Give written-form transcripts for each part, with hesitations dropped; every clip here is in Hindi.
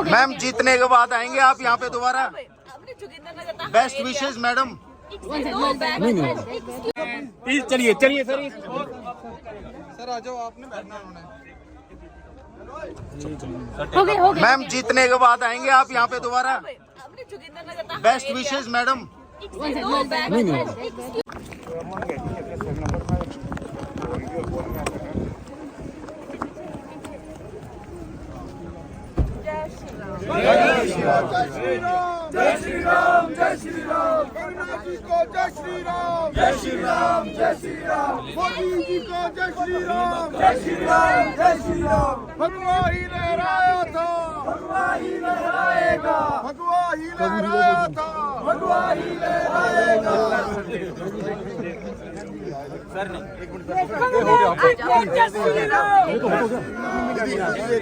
मैम जीतने के बाद आएंगे आप यहाँ पे दोबारा? बेस्ट विशेष मैडम। चलिए चलिए सर। सर आ जाओ, आपने बैठना होने। मैम जीतने के बाद आएंगे आप यहाँ पे दोबारा? बेस्ट विशेष मैडम। जय श्री राम, जय श्री राम, जय श्री राम। करुणा जी को जय श्री राम, जय श्री राम, जय श्री राम। मोदी जी को जय श्री राम, जय श्री राम, जय श्री राम। भगवा ही लहराया था, भगवा ही लहराएगा, भगवा ही लहराया था, भगवा ही लहराएगा। सर नहीं, एक मिनट जय श्री राम। ये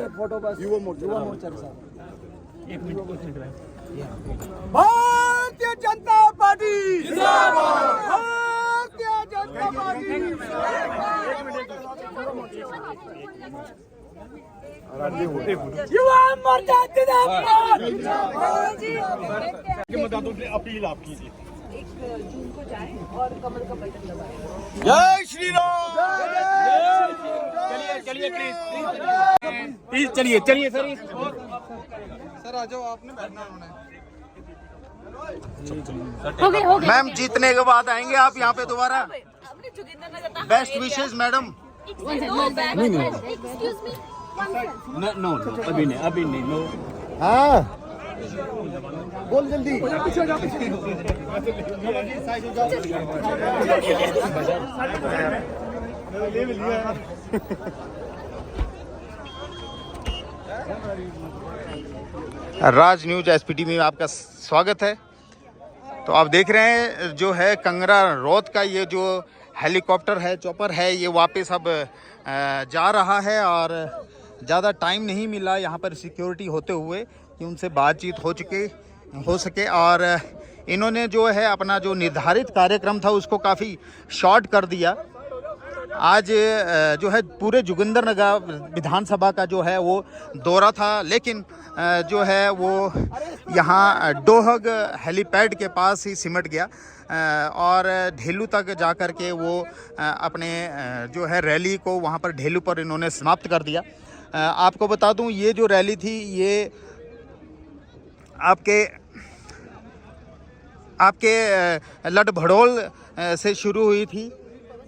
फोटो बस युवा मोर्चा साहब। भारतीय जनता पार्टी जिंदाबाद, भारतीय जनता पार्टी युवा मोर्चा जिंदाबाद। अपील आप कीजिए। 1 जून को जाएं और कमल का बटन दबाएं। जय श्री राम। चलिए चलिए प्लीज चलिए चलिए सर। सर आ जाओ, आपने बैठना होने। मैम जीतने के बाद आएंगे आप यहाँ पे दोबारा? बेस्ट विशेष मैडम। नो अभी नहीं नो। हाँ बोल जल्दी। राज न्यूज एसपीटी में आपका स्वागत है। तो आप देख रहे हैं जो है कंगरा रोड का ये जो हेलीकॉप्टर है, चॉपर है, ये वापस अब जा रहा है और ज़्यादा टाइम नहीं मिला यहाँ पर सिक्योरिटी होते हुए कि उनसे बातचीत हो सके और इन्होंने जो है अपना जो निर्धारित कार्यक्रम था उसको काफ़ी शॉर्ट कर दिया। आज जो है पूरे जोगिंदरनगर विधानसभा का जो है वो दौरा था, लेकिन जो है वो यहाँ डोहग हेलीपैड के पास ही सिमट गया और ढेलू तक जा कर के वो अपने जो है रैली को वहाँ पर ढेलू पर इन्होंने समाप्त कर दिया। आपको बता दूं ये जो रैली थी ये आपके लडभड़ोल से शुरू हुई थी,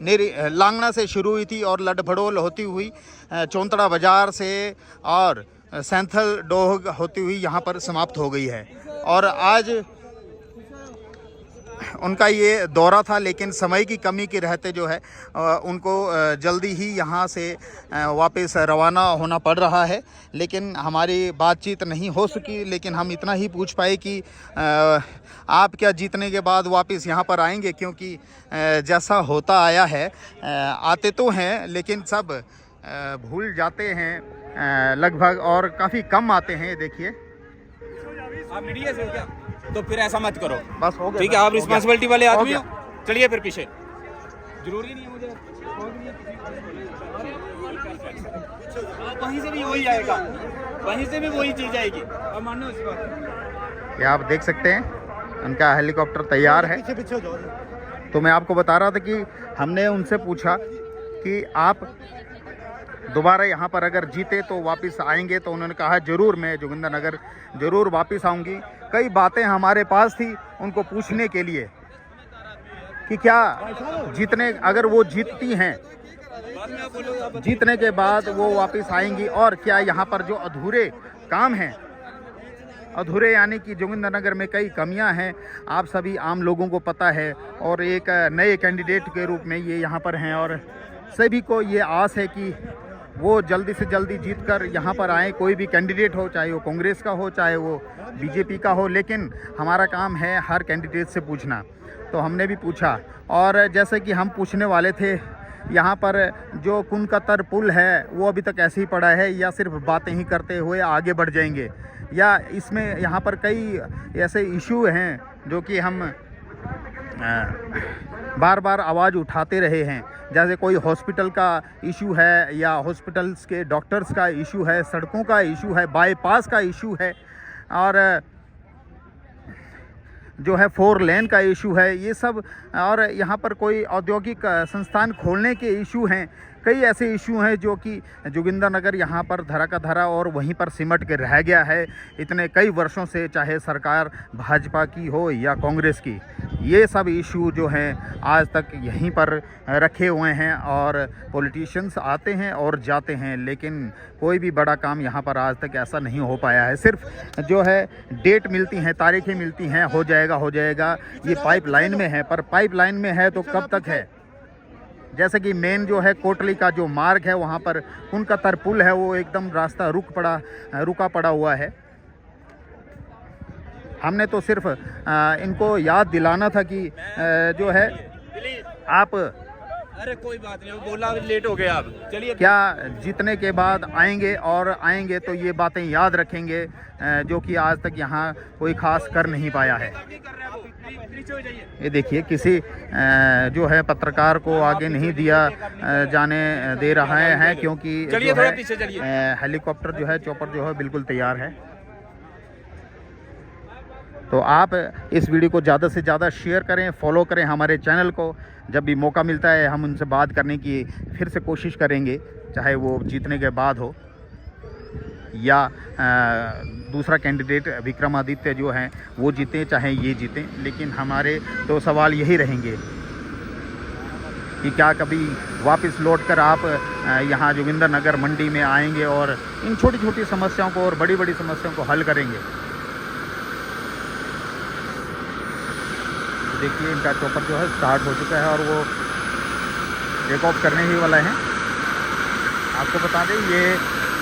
लांगना से शुरू हुई थी और लडभड़ोल होती हुई चौंतड़ा बाज़ार से और सैंथल डोहग होती हुई यहाँ पर समाप्त हो गई है। और आज उनका ये दौरा था, लेकिन समय की कमी के रहते जो है उनको जल्दी ही यहाँ से वापस रवाना होना पड़ रहा है। लेकिन हमारी बातचीत नहीं हो सकी, लेकिन हम इतना ही पूछ पाए कि आप क्या जीतने के बाद वापस यहाँ पर आएंगे? क्योंकि जैसा होता आया है आते तो हैं लेकिन सब भूल जाते हैं लगभग, और काफ़ी कम आते हैं। देखिए आप मीडिया से हो क्या? तो फिर ऐसा मत करो, बस हो गया। ठीक है, आप रिस्पॉन्सिबिलिटी वाले आदमी हो। चलिए फिर पीछे, जरूरी नहीं है मुझे। वहीं से भी वही आएगा, वहीं से भी वही चीज आएगी, अब मानो इस बात। ये आप देख सकते हैं उनका हेलीकॉप्टर तैयार है। तो मैं आपको बता रहा था कि हमने उनसे पूछा कि आप दोबारा यहाँ पर अगर जीते तो वापस आएंगे, तो उन्होंने कहा जरूर, मैं जोगिंदरनगर ज़रूर वापस आऊँगी। कई बातें हमारे पास थी उनको पूछने के लिए कि क्या जीतने, अगर वो जीतती हैं, जीतने के बाद वो वापस आएंगी, और क्या यहाँ पर जो अधूरे काम हैं, अधूरे यानी कि जोगिंदरनगर में कई कमियां हैं, आप सभी आम लोगों को पता है, और एक नए कैंडिडेट के रूप में ये यहाँ पर हैं और सभी को ये आस है कि वो जल्दी से जल्दी जीतकर यहाँ पर आए। कोई भी कैंडिडेट हो, चाहे वो कांग्रेस का हो, चाहे वो बीजेपी का हो, लेकिन हमारा काम है हर कैंडिडेट से पूछना। तो हमने भी पूछा, और जैसे कि हम पूछने वाले थे, यहाँ पर जो कुनकतर पुल है वो अभी तक ऐसे ही पड़ा है, या सिर्फ बातें ही करते हुए आगे बढ़ जाएंगे, या इसमें यहाँ पर कई ऐसे इशू हैं जो कि हम बार बार आवाज़ उठाते रहे हैं। जैसे कोई हॉस्पिटल का इशू है या हॉस्पिटल्स के डॉक्टर्स का इशू है, सड़कों का इशू है, बाईपास का इशू है, और जो है 4 लेन का इशू है, ये सब, और यहाँ पर कोई औद्योगिक संस्थान खोलने के इशू हैं। कई ऐसे इशू हैं जो कि जोगिंदरनगर यहाँ पर धरा का धरा और वहीं पर सिमट के रह गया है इतने कई वर्षों से, चाहे सरकार भाजपा की हो या कांग्रेस की। ये सब इशू जो हैं आज तक यहीं पर रखे हुए हैं और पॉलिटिशियंस आते हैं और जाते हैं, लेकिन कोई भी बड़ा काम यहाँ पर आज तक ऐसा नहीं हो पाया है। सिर्फ जो है डेट मिलती हैं, तारीखें मिलती हैं, हो जाएगा, ये पाइपलाइन में है। पर पाइपलाइन में है तो कब तक है? जैसे कि मेन जो है कोटली का जो मार्ग है, वहाँ पर कुनकतर पुल है, वो एकदम रास्ता रुका पड़ा हुआ है। हमने तो सिर्फ इनको याद दिलाना था कि जो है आप, अरे कोई बात नहीं, बोला लेट हो गए आप, चलिए। क्या जीतने के बाद आएंगे तो ये बातें याद रखेंगे जो कि आज तक यहाँ कोई खास कर नहीं पाया है। ये देखिए, किसी जो है पत्रकार को आगे नहीं दिया जाने दे रहा है, क्योंकि जो है हेलीकॉप्टर जो है, चॉपर जो है बिल्कुल तैयार है। तो आप इस वीडियो को ज़्यादा से ज़्यादा शेयर करें, फॉलो करें हमारे चैनल को। जब भी मौका मिलता है हम उनसे बात करने की फिर से कोशिश करेंगे, चाहे वो जीतने के बाद हो या दूसरा कैंडिडेट विक्रमादित्य जो हैं वो जीते, चाहे ये जीतें। लेकिन हमारे तो सवाल यही रहेंगे कि क्या कभी वापस लौटकर आप यहाँ जोगिंदरनगर मंडी में आएंगे और इन छोटी छोटी समस्याओं को और बड़ी बड़ी समस्याओं को हल करेंगे। देखिए, इनका चॉपर जो है स्टार्ट हो चुका है और वो टेक ऑफ करने ही वाला है। आपको बता दें, ये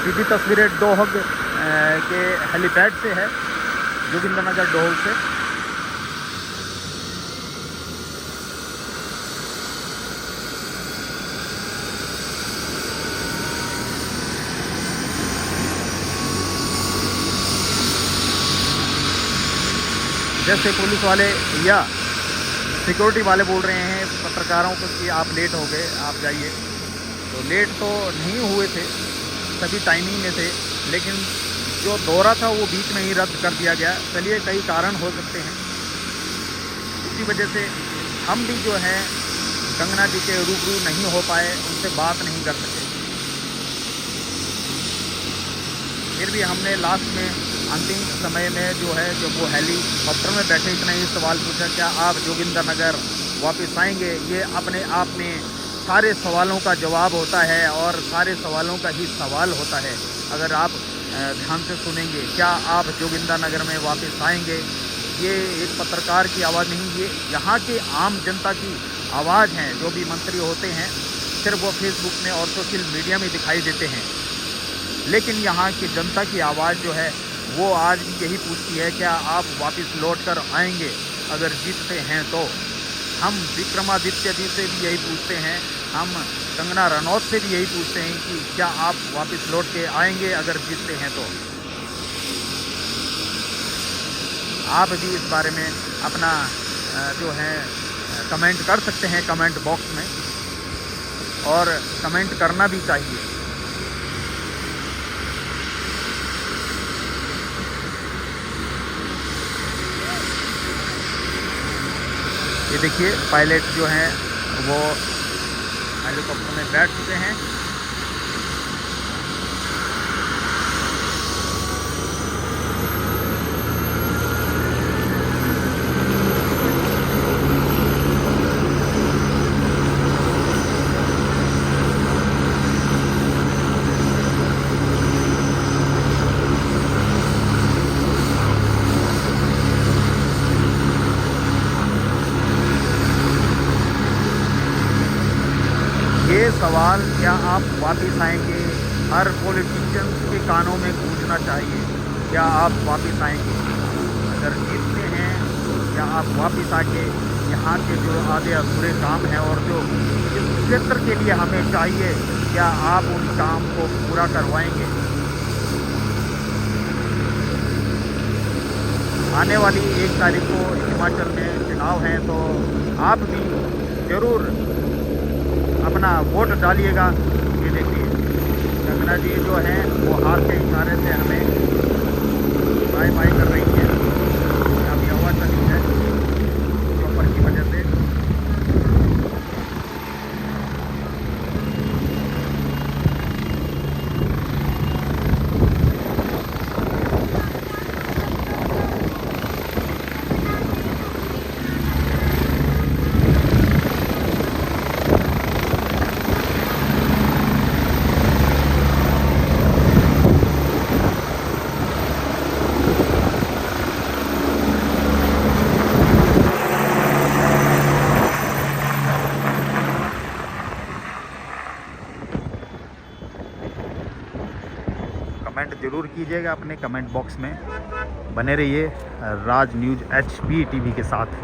सीधी तस्वीरें डोहग के हेलीपैड से है, जोगिंदरनगर डोहग से। जैसे पुलिस वाले या सिक्योरिटी वाले बोल रहे हैं पत्रकारों को कि आप लेट हो गए, आप जाइए, तो लेट तो नहीं हुए थे, सभी टाइमिंग में थे, लेकिन जो दौरा था वो बीच में ही रद्द कर दिया गया। चलिए, कई कारण हो सकते हैं, इसी वजह से हम भी जो है कंगना जी के रूबरू नहीं हो पाए, उनसे बात नहीं कर सके। फिर भी हमने लास्ट में अंतिम समय में जो है, जब वो हेलीकॉप्टर में बैठे, इतना ही सवाल पूछा, क्या आप जोगिंदरनगर वापस आएंगे? ये अपने आप में सारे सवालों का जवाब होता है और सारे सवालों का ही सवाल होता है। अगर आप ध्यान से सुनेंगे, क्या आप जोगिंदरनगर में वापस आएंगे? ये एक पत्रकार की आवाज़ नहीं, ये यहाँ के आम जनता की आवाज़ है। जो भी मंत्री होते हैं सिर्फ वो फेसबुक में और सोशल मीडिया में दिखाई देते हैं, लेकिन यहाँ की जनता की आवाज़ जो है वो आज भी यही पूछती है, क्या आप वापस लौट कर आएंगे अगर जीतते हैं तो। हम विक्रमादित्य जी से भी यही पूछते हैं, हम कंगना रनौत से भी यही पूछते हैं कि क्या आप वापस लौट के आएंगे अगर जीतते हैं तो। आप भी इस बारे में अपना जो है कमेंट कर सकते हैं कमेंट बॉक्स में, और कमेंट करना भी चाहिए। ये देखिए, पायलट जो हैं वो हेलीकॉप्टर में बैठ चुके हैं। ये सवाल, क्या आप वापस आएंगे, हर पॉलिटिशियंस के कानों में गूंजना चाहिए। क्या आप वापस आएंगे अगर जीतते हैं? क्या आप वापस आके यहाँ के जो आधे अधूरे काम हैं और जो इस क्षेत्र के लिए हमें चाहिए, क्या आप उन काम को पूरा करवाएंगे? आने वाली 1 तारीख को हिमाचल में चुनाव हैं, तो आप भी ज़रूर अपना वोट डालिएगा। ये देखिए कंगना जी जो हैं वो हाथ के इशारे से हमें बाय बाय कर रही है। अभी हवा चली है चौपर की वजह से। कमेंट ज़रूर कीजिएगा अपने कमेंट बॉक्स में। बने रहिए राज न्यूज़ HB TV के साथ।